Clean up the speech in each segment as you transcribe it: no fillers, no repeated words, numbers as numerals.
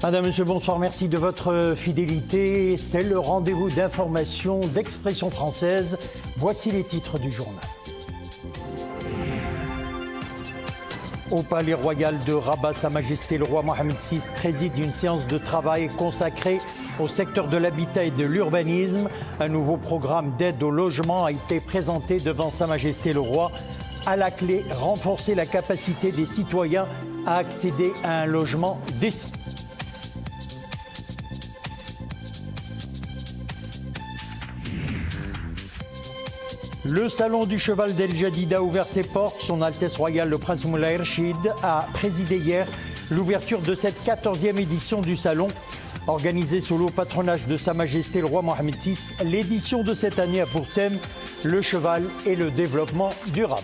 Madame, Monsieur, bonsoir, merci de votre fidélité. C'est le rendez-vous d'information d'Expression française. Voici les titres du journal. Au Palais Royal de Rabat, Sa Majesté le Roi Mohammed VI préside une séance de travail consacrée au secteur de l'habitat et de l'urbanisme. Un nouveau programme d'aide au logement a été présenté devant Sa Majesté le Roi. À la clé, renforcer la capacité des citoyens à accéder à un logement décent. Le salon du cheval d'El Jadida a ouvert ses portes. Son Altesse Royale, le Prince Moulay Rachid, a présidé hier l'ouverture de cette 14e édition du salon. Organisée sous le patronage de Sa Majesté le Roi Mohammed VI, l'édition de cette année a pour thème le cheval et le développement durable.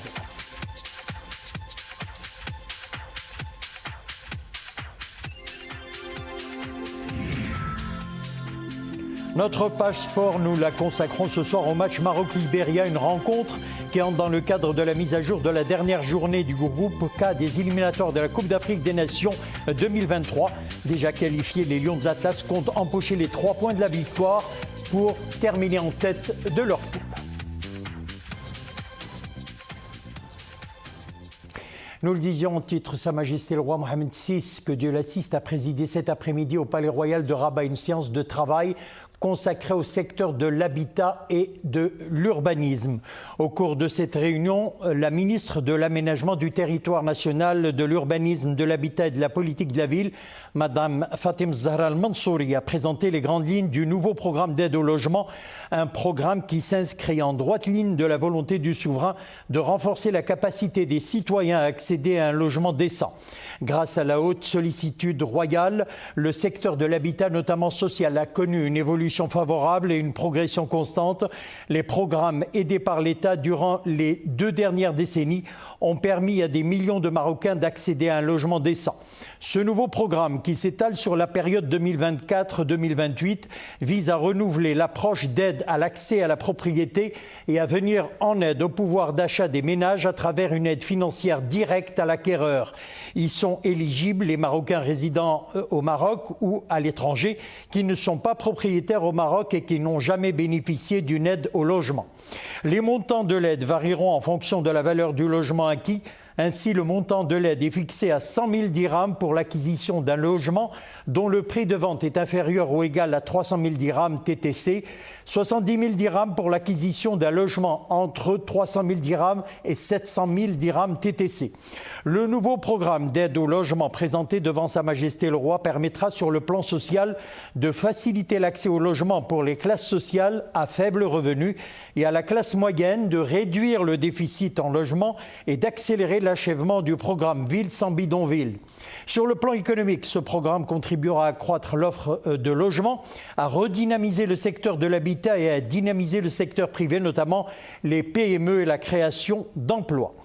Notre page sport, nous la consacrons ce soir au match Maroc-Libéria, une rencontre qui entre dans le cadre de la mise à jour de la dernière journée du groupe K des éliminatoires de la Coupe d'Afrique des Nations 2023. Déjà qualifiés, les Lions d'Atlas comptent empocher les 3 points de la victoire pour terminer en tête de leur poule. Nous le disions en titre, Sa Majesté le Roi Mohammed VI, que Dieu l'assiste, a présidé cet après-midi au Palais Royal de Rabat une séance de travail consacrée au secteur de l'habitat et de l'urbanisme. Au cours de cette réunion, la ministre de l'Aménagement du territoire national, de l'urbanisme, de l'habitat et de la politique de la ville, Madame Fatem Zahra Al-Mansouri, a présenté les grandes lignes du nouveau programme d'aide au logement, un programme qui s'inscrit en droite ligne de la volonté du souverain de renforcer la capacité des citoyens à accéder à un logement décent. Grâce à la haute sollicitude royale, le secteur de l'habitat, notamment social, a connu une évolution favorable et une progression constante. Les programmes aidés par l'État durant les 2 dernières décennies ont permis à des millions de Marocains d'accéder à un logement décent. Ce nouveau programme, qui s'étale sur la période 2024-2028, vise à renouveler l'approche d'aide à l'accès à la propriété et à venir en aide au pouvoir d'achat des ménages à travers une aide financière directe à l'acquéreur. Y sont éligibles les Marocains résidant au Maroc ou à l'étranger qui ne sont pas propriétaires au Maroc et qui n'ont jamais bénéficié d'une aide au logement. Les montants de l'aide varieront en fonction de la valeur du logement acquis. Ainsi, le montant de l'aide est fixé à 100 000 dirhams pour l'acquisition d'un logement dont le prix de vente est inférieur ou égal à 300 000 dirhams TTC, 70 000 dirhams pour l'acquisition d'un logement entre 300 000 dirhams et 700 000 dirhams TTC. Le nouveau programme d'aide au logement présenté devant Sa Majesté le Roi permettra sur le plan social de faciliter l'accès au logement pour les classes sociales à faible revenu et à la classe moyenne, de réduire le déficit en logement et d'accélérer l'achèvement du programme Ville sans bidonville. Sur le plan économique, ce programme contribuera à accroître l'offre de logements, à redynamiser le secteur de l'habitat et à dynamiser le secteur privé, notamment les PME et la création d'emplois.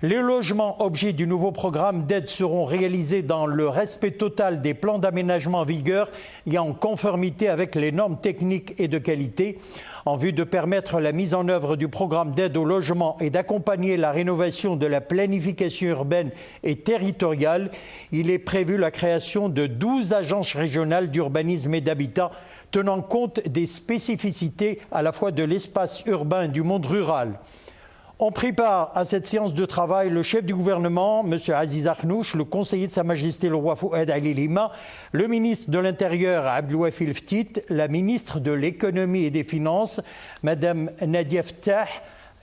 Les logements objets du nouveau programme d'aide seront réalisés dans le respect total des plans d'aménagement en vigueur et en conformité avec les normes techniques et de qualité. En vue de permettre la mise en œuvre du programme d'aide au logement et d'accompagner la rénovation de la planification urbaine et territoriale, il est prévu la création de 12 agences régionales d'urbanisme et d'habitat tenant compte des spécificités à la fois de l'espace urbain et du monde rural. On prit part à cette séance de travail le chef du gouvernement, M. Aziz Akhnouch, le conseiller de Sa Majesté le Roi Fouad Ali Lima, le ministre de l'Intérieur Abdelouafi El Ftit, la ministre de l'Économie et des Finances, Mme Nadia Ftah,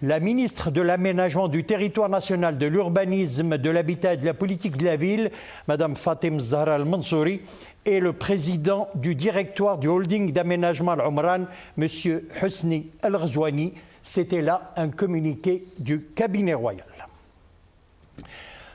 la ministre de l'Aménagement du territoire national, de l'urbanisme, de l'habitat et de la politique de la ville, Mme Fatem Zahra Al-Mansouri, et le président du directoire du holding d'aménagement Al-Omran, M. Husni El-Ghazouani. C'était là un communiqué du cabinet royal.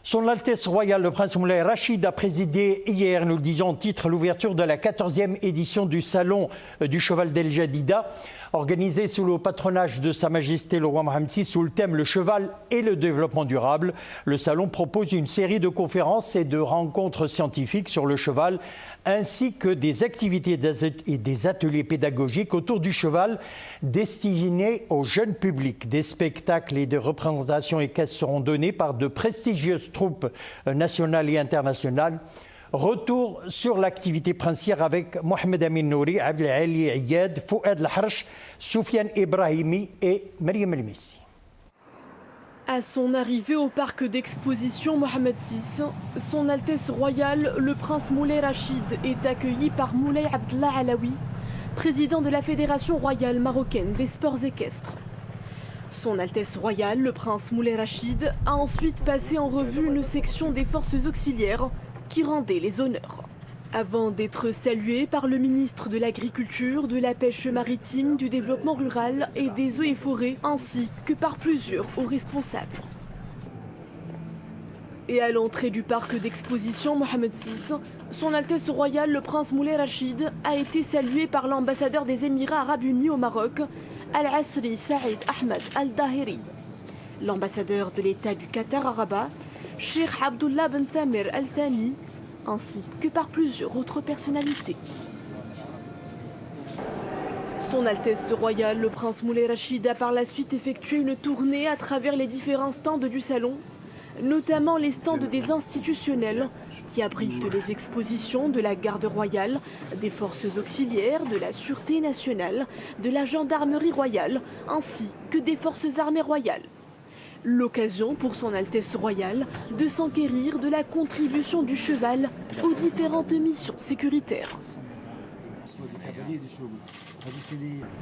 Son Altesse Royale, le Prince Moulay Rachid, a présidé hier, nous le disions en titre, l'ouverture de la 14e édition du Salon du Cheval d'El Jadida, organisé sous le patronage de Sa Majesté le Roi Mohammed VI sous le thème « Le cheval et le développement durable ». Le salon propose une série de conférences et de rencontres scientifiques sur le cheval, ainsi que des activités et des ateliers pédagogiques autour du cheval destinés au jeune public. Des spectacles et des représentations équestres seront donnés par de prestigieuses troupes nationales et internationales. Retour sur l'activité princière avec Mohamed Amin Nouri, Abdelali Ayad, Fouad Laharch, Soufiane Ibrahimi et Mariam El-Messi. À son arrivée au parc d'exposition Mohamed VI, son Altesse royale, le prince Moulay Rachid, est accueilli par Moulay Abdallah Alaoui, président de la Fédération royale marocaine des sports équestres. Son Altesse royale, le prince Moulay Rachid, a ensuite passé en revue une section des forces auxiliaires qui rendait les honneurs. Avant d'être salué par le ministre de l'Agriculture, de la Pêche maritime, du Développement rural et des Eaux et Forêts, ainsi que par plusieurs hauts responsables. Et à l'entrée du parc d'exposition Mohamed VI, son Altesse royale, le prince Moulay Rachid, a été salué par l'ambassadeur des Émirats arabes unis au Maroc, Al-Asri Saïd Ahmed Al-Dahiri. L'ambassadeur de l'État du Qatar à Rabat, Cheikh Abdullah Ben Thamir Al-Thani, ainsi que par plusieurs autres personnalités. Son Altesse royale, le prince Moulay Rachid, a par la suite effectué une tournée à travers les différents stands du salon, notamment les stands des institutionnels qui abritent les expositions de la garde royale, des forces auxiliaires, de la sûreté nationale, de la gendarmerie royale, ainsi que des forces armées royales. L'occasion pour son Altesse royale de s'enquérir de la contribution du cheval aux différentes missions sécuritaires.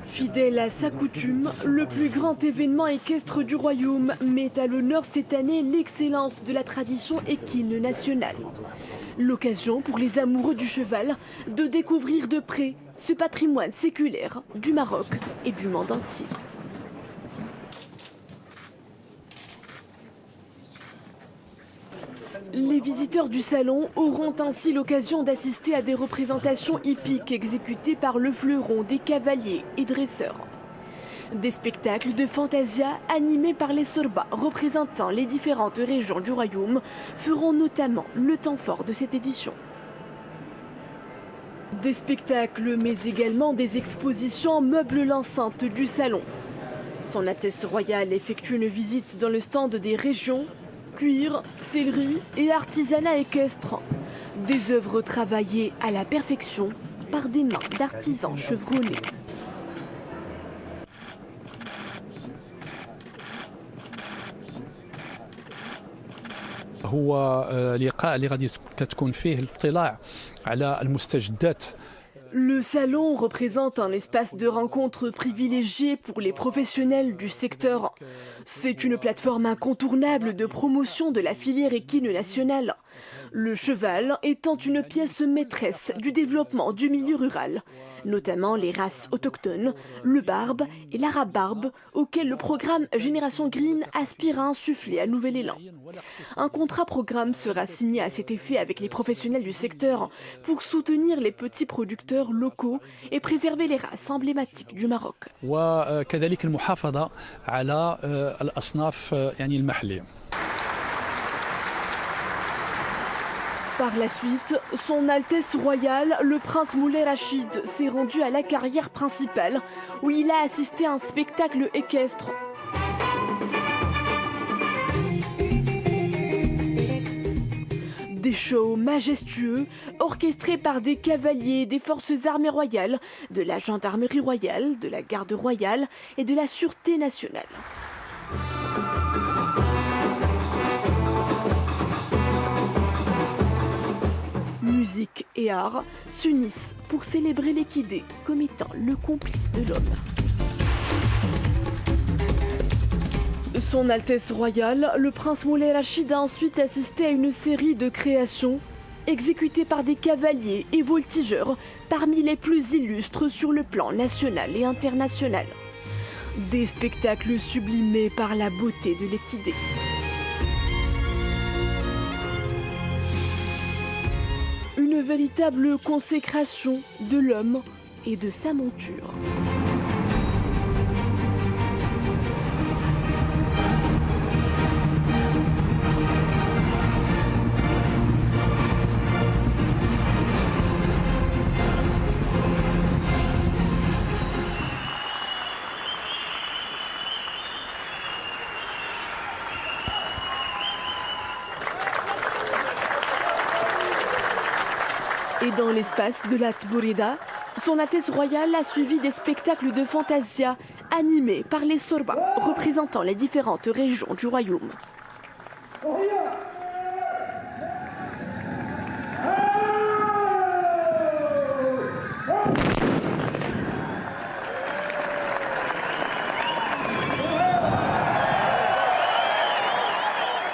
Fidèle à sa coutume, le plus grand événement équestre du royaume met à l'honneur cette année l'excellence de la tradition équine nationale. L'occasion pour les amoureux du cheval de découvrir de près ce patrimoine séculaire du Maroc et du monde entier. Les visiteurs du salon auront ainsi l'occasion d'assister à des représentations hippiques exécutées par le fleuron des cavaliers et dresseurs. Des spectacles de fantasia animés par les sorbas représentant les différentes régions du royaume feront notamment le temps fort de cette édition. Des spectacles mais également des expositions meublent l'enceinte du salon. Son Altesse royale effectue une visite dans le stand des régions, cuir, sellerie et artisanat équestre. Des œuvres travaillées à la perfection par des mains d'artisans chevronnés. هو لقاء اللي غادي كتكون فيه الاطلاع على المستجدات. Le salon représente un espace de rencontre privilégié pour les professionnels du secteur. C'est une plateforme incontournable de promotion de la filière équine nationale. Le cheval étant une pièce maîtresse du développement du milieu rural, notamment les races autochtones, le barbe et l'arabe barbe, auxquels le programme Génération Green aspire à insuffler un nouvel élan. Un contrat-programme sera signé à cet effet avec les professionnels du secteur pour soutenir les petits producteurs locaux et préserver les races emblématiques du Maroc. وكذلك المحافظة على الأصناف يعني المحلية. Par la suite, son Altesse royale, le prince Moulay Rachid, s'est rendu à la carrière principale où il a assisté à un spectacle équestre. Des shows majestueux, orchestrés par des cavaliers des forces armées royales, de la gendarmerie royale, de la garde royale et de la sûreté nationale. Musique et art s'unissent pour célébrer l'équidé comme étant le complice de l'homme. Son Altesse royale, le prince Moulay Rachid a ensuite assisté à une série de créations exécutées par des cavaliers et voltigeurs parmi les plus illustres sur le plan national et international. Des spectacles sublimés par la beauté de l'équidé. Une véritable consécration de l'homme et de sa monture. Et dans l'espace de la Tbourida, Son Altesse Royale a suivi des spectacles de fantasia animés par les Sorba, représentant les différentes régions du royaume.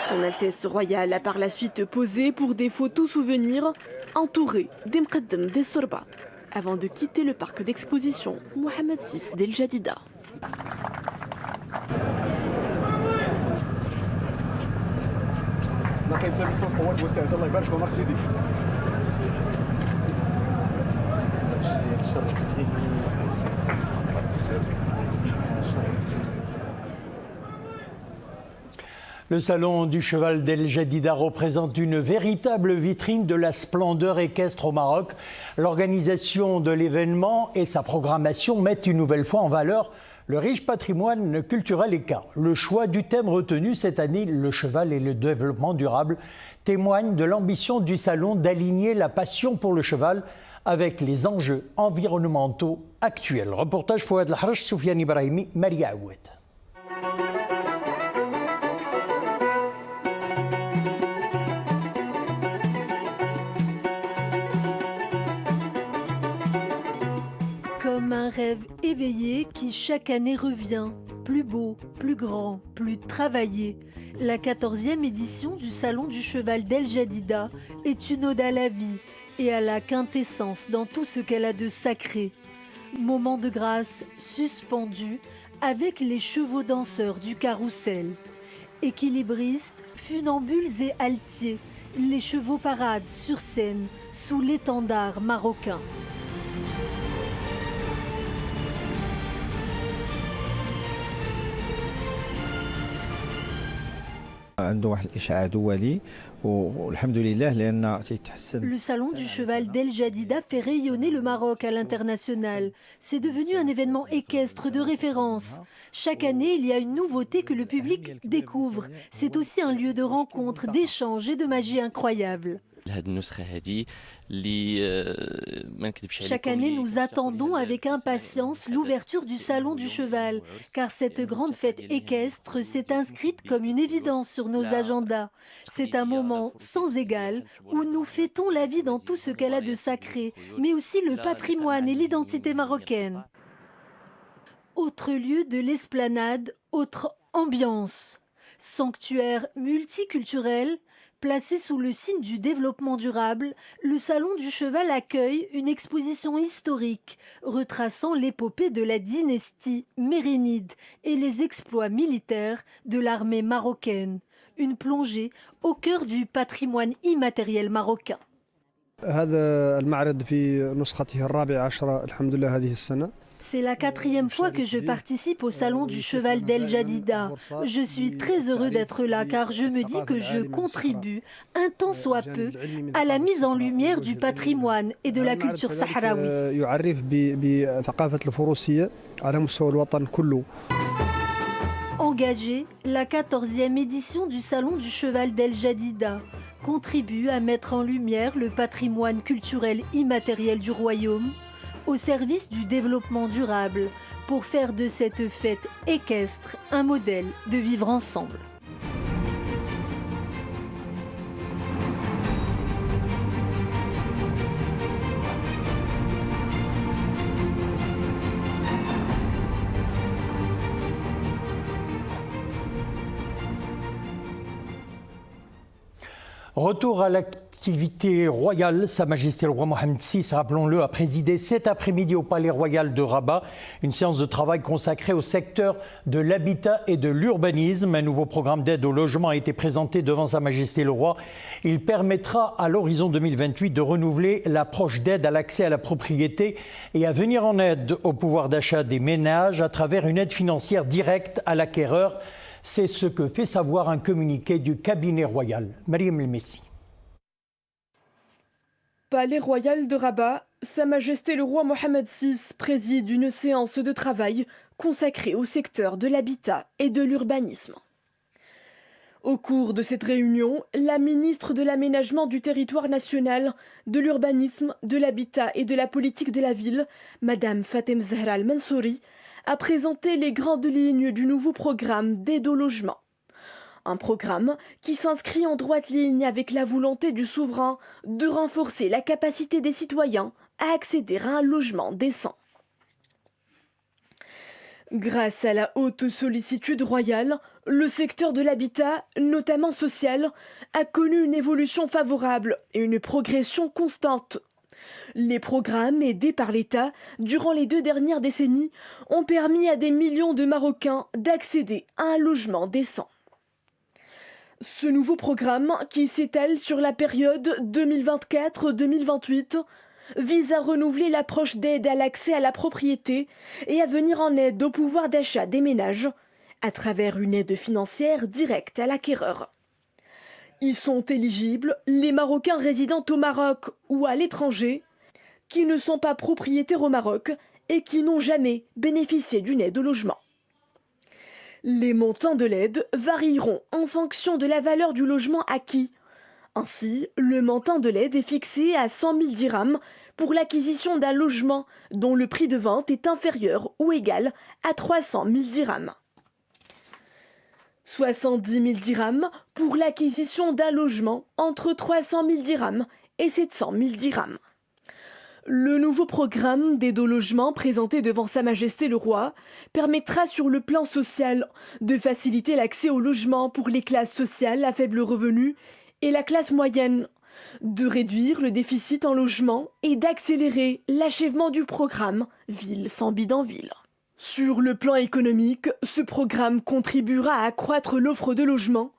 Son Altesse Royale a par la suite posé pour des photos souvenirs entourées des Mqaddam des Sorba, avant de quitter le parc d'exposition Mohamed VI d'El Jadida. Le salon du cheval d'El Jadida représente une véritable vitrine de la splendeur équestre au Maroc. L'organisation de l'événement et sa programmation mettent une nouvelle fois en valeur le riche patrimoine culturel équin. Le choix du thème retenu cette année, le cheval et le développement durable, témoigne de l'ambition du salon d'aligner la passion pour le cheval avec les enjeux environnementaux actuels. Reportage Fouad Lahrach, Soufiane Ibrahimi, Maria Aoued. Comme un rêve éveillé qui chaque année revient, plus beau, plus grand, plus travaillé. La 14e édition du Salon du Cheval d'El Jadida est une ode à la vie et à la quintessence dans tout ce qu'elle a de sacré. Moment de grâce suspendu avec les chevaux danseurs du carrousel. Équilibristes, funambules et altiers, les chevaux paradent sur scène sous l'étendard marocain. Le salon du cheval d'El Jadida fait rayonner le Maroc à l'international. C'est devenu un événement équestre de référence. Chaque année, il y a une nouveauté que le public découvre. C'est aussi un lieu de rencontre, d'échange et de magie incroyable. Chaque année, nous attendons avec impatience l'ouverture du Salon du Cheval, car cette grande fête équestre s'est inscrite comme une évidence sur nos agendas. C'est un moment sans égal où nous fêtons la vie dans tout ce qu'elle a de sacré, mais aussi le patrimoine et l'identité marocaine. Autre lieu de l'esplanade, autre ambiance. Sanctuaire multiculturel, placé sous le signe du développement durable, le Salon du Cheval accueille une exposition historique retraçant l'épopée de la dynastie mérénide et les exploits militaires de l'armée marocaine. Une plongée au cœur du patrimoine immatériel marocain. C'est la 4e fois que je participe au Salon du Cheval d'El Jadida. Je suis très heureux d'être là car je me dis que je contribue, un tant soit peu, à la mise en lumière du patrimoine et de la culture sahraoui. Engagée, la 14e édition du Salon du Cheval d'El Jadida contribue à mettre en lumière le patrimoine culturel immatériel du royaume au service du développement durable pour faire de cette fête équestre un modèle de vivre ensemble. Retour à l'activité royale, Sa Majesté le roi Mohamed VI, rappelons-le, a présidé cet après-midi au Palais Royal de Rabat une séance de travail consacrée au secteur de l'habitat et de l'urbanisme. Un nouveau programme d'aide au logement a été présenté devant Sa Majesté le roi. Il permettra à l'horizon 2028 de renouveler l'approche d'aide à l'accès à la propriété et à venir en aide au pouvoir d'achat des ménages à travers une aide financière directe à l'acquéreur. C'est ce que fait savoir un communiqué du cabinet royal. Mariam El Messi. Palais royal de Rabat, Sa Majesté le roi Mohamed VI préside une séance de travail consacrée au secteur de l'habitat et de l'urbanisme. Au cours de cette réunion, la ministre de l'Aménagement du territoire national, de l'urbanisme, de l'habitat et de la politique de la ville, Madame Fatem Zahra Al-Mansouri, a présenté les grandes lignes du nouveau programme d'aide au logement. Un programme qui s'inscrit en droite ligne avec la volonté du souverain de renforcer la capacité des citoyens à accéder à un logement décent. Grâce à la haute sollicitude royale, le secteur de l'habitat, notamment social, a connu une évolution favorable et une progression constante. Les programmes aidés par l'État durant les 2 dernières décennies ont permis à des millions de Marocains d'accéder à un logement décent. Ce nouveau programme, qui s'étale sur la période 2024-2028, vise à renouveler l'approche d'aide à l'accès à la propriété et à venir en aide au pouvoir d'achat des ménages à travers une aide financière directe à l'acquéreur. Y sont éligibles les Marocains résidant au Maroc ou à l'étranger qui ne sont pas propriétaires au Maroc et qui n'ont jamais bénéficié d'une aide au logement. Les montants de l'aide varieront en fonction de la valeur du logement acquis. Ainsi, le montant de l'aide est fixé à 100 000 dirhams pour l'acquisition d'un logement dont le prix de vente est inférieur ou égal à 300 000 dirhams. 70 000 dirhams pour l'acquisition d'un logement entre 300 000 dirhams et 700 000 dirhams. Le nouveau programme d'aide au logement présenté devant Sa Majesté le Roi permettra sur le plan social de faciliter l'accès au logement pour les classes sociales à faible revenu et la classe moyenne, de réduire le déficit en logement et d'accélérer l'achèvement du programme Ville sans bidonville. Sur le plan économique, ce programme contribuera à accroître l'offre de logements,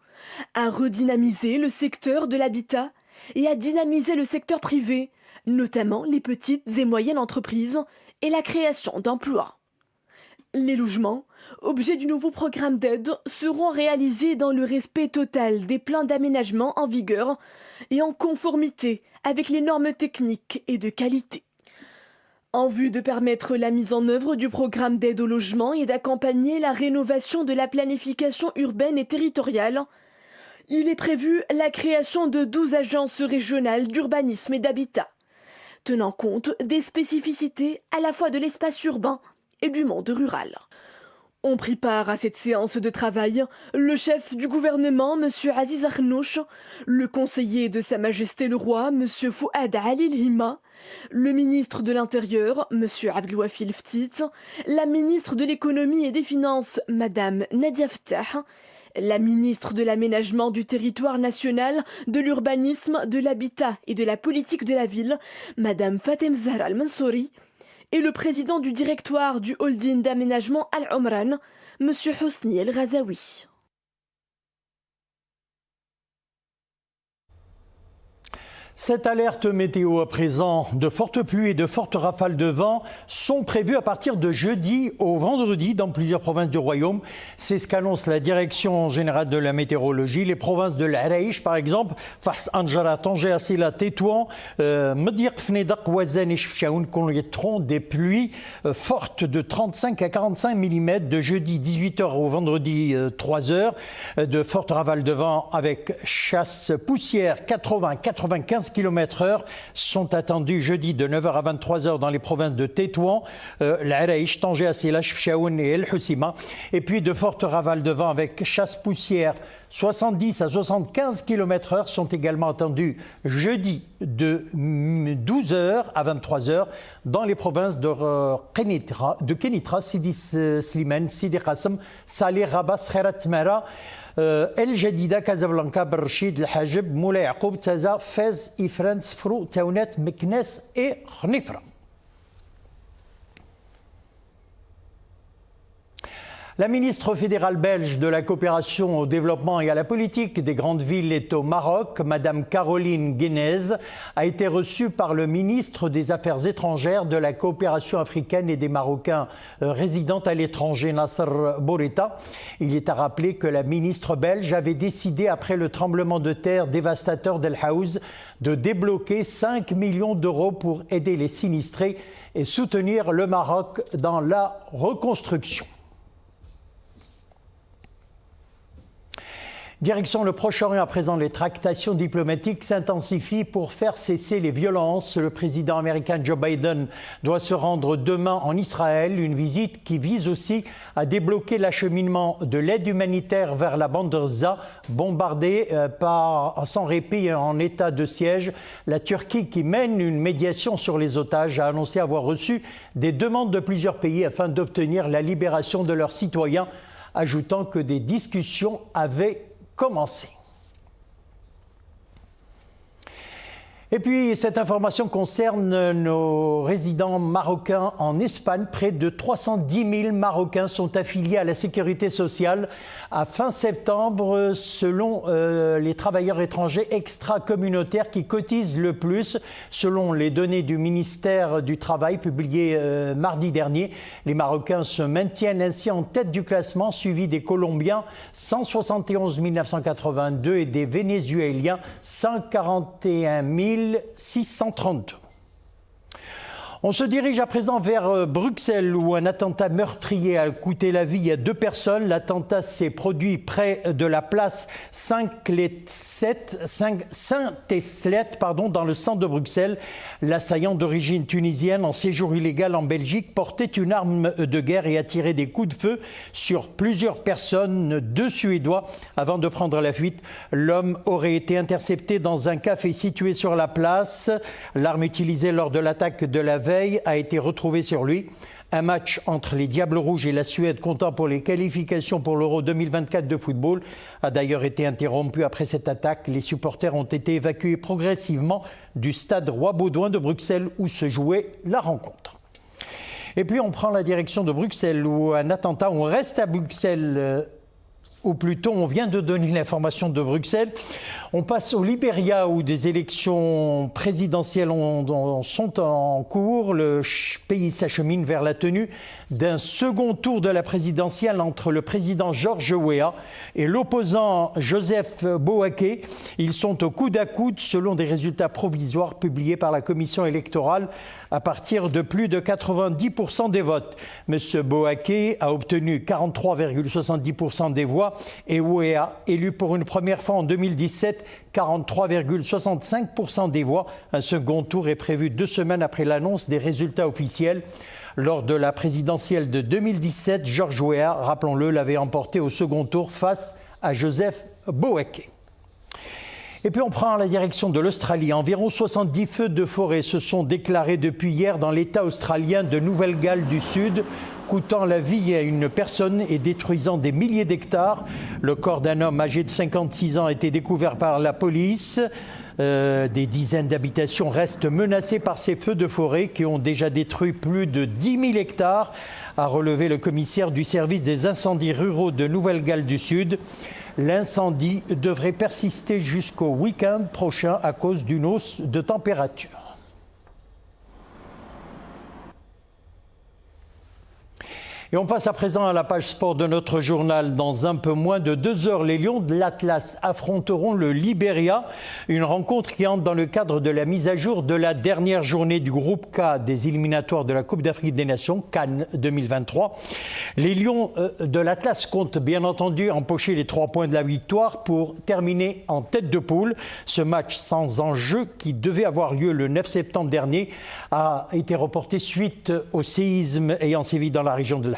à redynamiser le secteur de l'habitat et à dynamiser le secteur privé, notamment les petites et moyennes entreprises et la création d'emplois. Les logements, objet du nouveau programme d'aide, seront réalisés dans le respect total des plans d'aménagement en vigueur et en conformité avec les normes techniques et de qualité. En vue de permettre la mise en œuvre du programme d'aide au logement et d'accompagner la rénovation de la planification urbaine et territoriale, il est prévu la création de 12 agences régionales d'urbanisme et d'habitat, tenant compte des spécificités à la fois de l'espace urbain et du monde rural. Ont pris part à cette séance de travail le chef du gouvernement, M. Aziz Akhnouch, le conseiller de Sa Majesté le Roi, M. Fouad Ali Hima, le ministre de l'Intérieur, M. Abdelwafil Ftit, la ministre de l'Économie et des Finances, Mme Nadia Ftah, la ministre de l'Aménagement du territoire national, de l'Urbanisme, de l'Habitat et de la politique de la ville, Mme Fatem Zahra Al-Mansouri, et le président du directoire du holding d'aménagement Al-Omran, M. Hosni El Ghazaoui. Cette alerte météo à présent, de fortes pluies et de fortes rafales de vent sont prévues à partir de jeudi au vendredi dans plusieurs provinces du royaume. C'est ce qu'annonce la direction générale de la météorologie. Les provinces de l'Araïch, par exemple, Fars, Anjara, Tanger, Assila, Tétouan, Mdiq, Fnedak, Ouazen et Chefchaouen connaîtront des pluies fortes de 35 à 45 mm de jeudi 18h au vendredi 3h. De fortes rafales de vent avec chasse poussière 80-95 km/h sont attendus jeudi de 9h à 23h dans les provinces de Tétouan, l'Araïch, Tanger, Assila, Chefchaouen et El Hossima. Et puis de fortes rafales de vent avec chasse poussière 70 à 75 km/h sont également attendus jeudi de 12h à 23h dans les provinces de Kenitra, Sidi Slimane, Sidi Qassem, Salih, Rabat, Khairat Mara, El Jadida, Casablanca, Berchid, El Hajib, Moulay Yacoub, Taza, Fez, Ifrane, Sfrou, Taounet, Meknes et Khnifra. La ministre fédérale belge de la coopération au développement et à la politique des grandes villes est au Maroc. Madame Caroline Guénez a été reçue par le ministre des Affaires étrangères de la coopération africaine et des Marocains résidant à l'étranger, Nasser Bourita. Il est à rappeler que la ministre belge avait décidé, après le tremblement de terre dévastateur d'El Haouz, de débloquer 5 millions d'euros pour aider les sinistrés et soutenir le Maroc dans la reconstruction. Direction le Proche-Orient à présent, les tractations diplomatiques s'intensifient pour faire cesser les violences. Le président américain Joe Biden doit se rendre demain en Israël, une visite qui vise aussi à débloquer l'acheminement de l'aide humanitaire vers la bande de Gaza, bombardée sans répit en état de siège. La Turquie, qui mène une médiation sur les otages, a annoncé avoir reçu des demandes de plusieurs pays afin d'obtenir la libération de leurs citoyens, ajoutant que des discussions avaient commencé. Et puis, cette information concerne nos résidents marocains en Espagne. Près de 310 000 Marocains sont affiliés à la sécurité sociale à fin septembre, selon les travailleurs étrangers extra-communautaires qui cotisent le plus. Selon les données du ministère du Travail publiées mardi dernier, les Marocains se maintiennent ainsi en tête du classement, suivis des Colombiens 171 982 et des Vénézuéliens 141 632. On se dirige à présent vers Bruxelles où un attentat meurtrier a coûté la vie à 2 personnes. L'attentat s'est produit près de la place Saint-Eslet, dans le centre de Bruxelles. L'assaillant d'origine tunisienne en séjour illégal en Belgique portait une arme de guerre et a tiré des coups de feu sur plusieurs personnes, 2 Suédois. Avant de prendre la fuite, l'homme aurait été intercepté dans un café situé sur la place. L'arme utilisée lors de l'attaque de la veille a été retrouvé sur lui. Un match entre les Diables Rouges et la Suède comptant pour les qualifications pour l'Euro 2024 de football a d'ailleurs été interrompu après cette attaque. Les supporters ont été évacués progressivement du stade Roi-Baudouin de Bruxelles où se jouait la rencontre. Et puis on prend la direction de Bruxelles où un attentat, on reste à Bruxelles, ou plutôt on vient de donner l'information de Bruxelles. On passe au Libéria où des élections présidentielles sont en cours. Le pays s'achemine vers la tenue d'un second tour de la présidentielle entre le président George Weah et l'opposant Joseph Boaké. Ils sont au coude à coude selon des résultats provisoires publiés par la commission électorale à partir de plus de 90% des votes. M. Boaké a obtenu 43,70% des voix et Weah, élu pour une première fois en 2017, 43,65% des voix. Un second tour est prévu 2 semaines après l'annonce des résultats officiels. Lors de la présidentielle de 2017, George Weah, rappelons-le, l'avait emporté au second tour face à Joseph Boaké. Et puis on prend la direction de l'Australie. Environ 70 feux de forêt se sont déclarés depuis hier dans l'État australien de Nouvelle-Galles du Sud, coûtant la vie à une personne et détruisant des milliers d'hectares. Le corps d'un homme âgé de 56 ans a été découvert par la police. Des dizaines d'habitations restent menacées par ces feux de forêt qui ont déjà détruit plus de 10 000 hectares, a relevé le commissaire du service des incendies ruraux de Nouvelle-Galles du Sud. L'incendie devrait persister jusqu'au week-end prochain à cause d'une hausse de température. Et on passe à présent à la page sport de notre journal. Dans un peu moins de 2 heures, les Lions de l'Atlas affronteront le Libéria. Une rencontre qui entre dans le cadre de la mise à jour de la dernière journée du groupe K des éliminatoires de la Coupe d'Afrique des Nations, Cannes 2023. Les Lions de l'Atlas comptent bien entendu empocher les 3 points de la victoire pour terminer en tête de poule. Ce match sans enjeu qui devait avoir lieu le 9 septembre dernier a été reporté suite au séisme ayant sévi dans la région de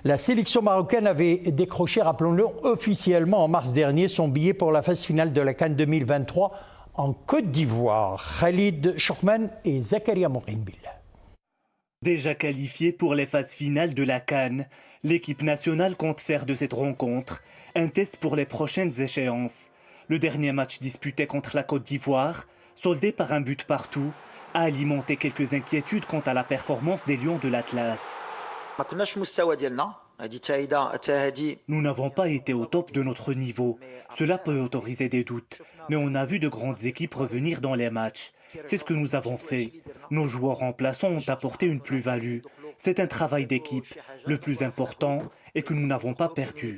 La sélection marocaine avait décroché, rappelons-le, officiellement en mars dernier son billet pour la phase finale de la CAN 2023 en Côte d'Ivoire. Khalid Choukman et Zakaria Mourinbil. Déjà qualifiée pour les phases finales de la CAN, l'équipe nationale compte faire de cette rencontre un test pour les prochaines échéances. Le dernier match disputé contre la Côte d'Ivoire, soldé par un but partout, a alimenté quelques inquiétudes quant à la performance des Lions de l'Atlas. Nous n'avons pas été au top de notre niveau. Cela peut autoriser des doutes. Mais on a vu de grandes équipes revenir dans les matchs. C'est ce que nous avons fait. Nos joueurs remplaçants ont apporté une plus-value. C'est un travail d'équipe. Le plus important est que nous n'avons pas perdu.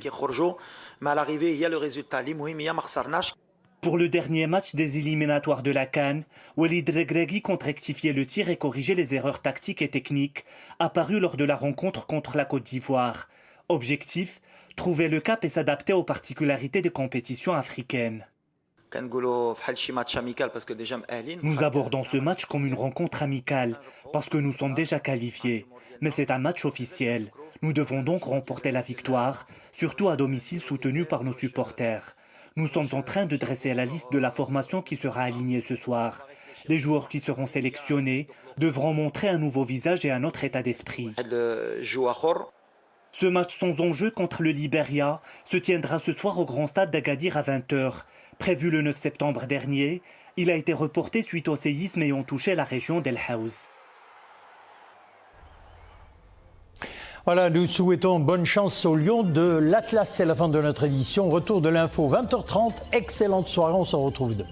Pour le dernier match des éliminatoires de la CAN, Walid Regragui compte rectifier le tir et corriger les erreurs tactiques et techniques apparues lors de la rencontre contre la Côte d'Ivoire. Objectif, trouver le cap et s'adapter aux particularités des compétitions africaines. Nous abordons ce match comme une rencontre amicale, parce que nous sommes déjà qualifiés. Mais c'est un match officiel. Nous devons donc remporter la victoire, surtout à domicile soutenu par nos supporters. Nous sommes en train de dresser la liste de la formation qui sera alignée ce soir. Les joueurs qui seront sélectionnés devront montrer un nouveau visage et un autre état d'esprit. Ce match sans enjeu contre le Libéria se tiendra ce soir au Grand Stade d'Agadir à 20h. Prévu le 9 septembre dernier, il a été reporté suite au séisme ayant touché la région d'El Haouz. Voilà, nous souhaitons bonne chance aux Lions de l'Atlas. C'est la fin de notre édition. Retour de l'info 20h30. Excellente soirée, on se retrouve demain.